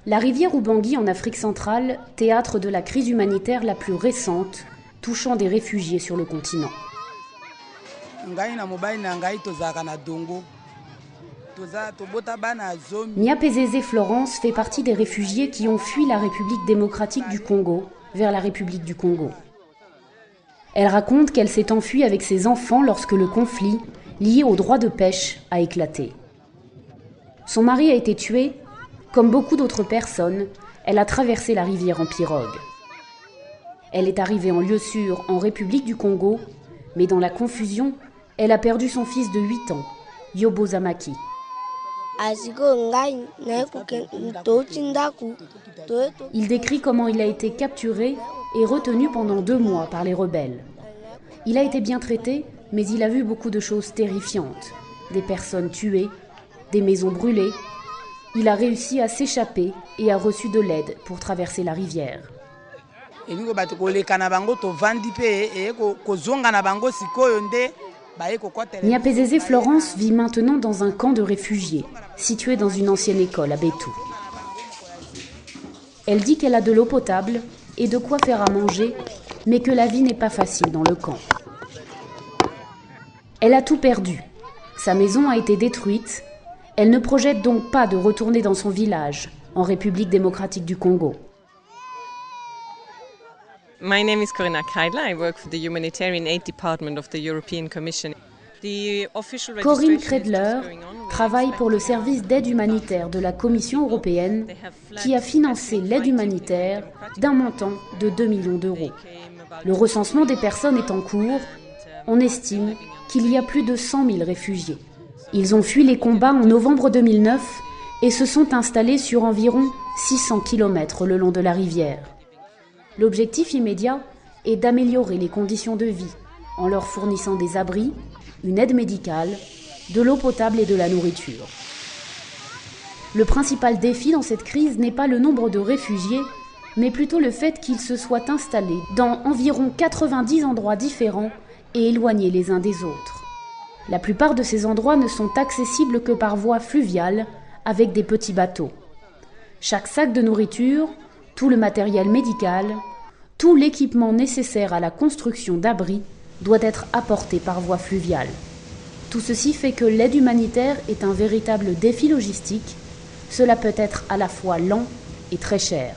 La rivière Ubangui en Afrique centrale, théâtre de la crise humanitaire la plus récente, touchant des réfugiés sur le continent. Niapezeze Florence fait partie des réfugiés qui ont fui la République démocratique du Congo vers la République du Congo. Elle raconte qu'elle s'est enfuie avec ses enfants lorsque le conflit, lié au droit de pêche, a éclaté. Son mari a été tué. Comme beaucoup d'autres personnes, elle a traversé la rivière en pirogue. Elle est arrivée en lieu sûr en République du Congo, mais dans la confusion, elle a perdu son fils de 8 ans, Yobo Zamaki. Il décrit comment il a été capturé et retenu pendant 2 mois par les rebelles. Il a été bien traité, mais il a vu beaucoup de choses terrifiantes. Des personnes tuées, des maisons brûlées. Il a réussi à s'échapper et a reçu de l'aide pour traverser la rivière. Niapezeze Florence vit maintenant dans un camp de réfugiés, situé dans une ancienne école à Bétou. Elle dit qu'elle a de l'eau potable et de quoi faire à manger, mais que la vie n'est pas facile dans le camp. Elle a tout perdu. Sa maison a été détruite. Elle ne projette donc pas de retourner dans son village, en République démocratique du Congo. My name is Corinna Kreidler. I work for the Humanitarian Aid Department of the European Commission. Corinne Kreidler travaille pour le service d'aide humanitaire de la Commission européenne qui a financé l'aide humanitaire d'un montant de 2 millions d'euros. Le recensement des personnes est en cours. On estime qu'il y a plus de 100 000 réfugiés. Ils ont fui les combats en novembre 2009 et se sont installés sur environ 600 km le long de la rivière. L'objectif immédiat est d'améliorer les conditions de vie en leur fournissant des abris, une aide médicale, de l'eau potable et de la nourriture. Le principal défi dans cette crise n'est pas le nombre de réfugiés, mais plutôt le fait qu'ils se soient installés dans environ 90 endroits différents et éloignés les uns des autres. La plupart de ces endroits ne sont accessibles que par voie fluviale, avec des petits bateaux. Chaque sac de nourriture, tout le matériel médical, tout l'équipement nécessaire à la construction d'abris doit être apporté par voie fluviale. Tout ceci fait que l'aide humanitaire est un véritable défi logistique. Cela peut être à la fois lent et très cher.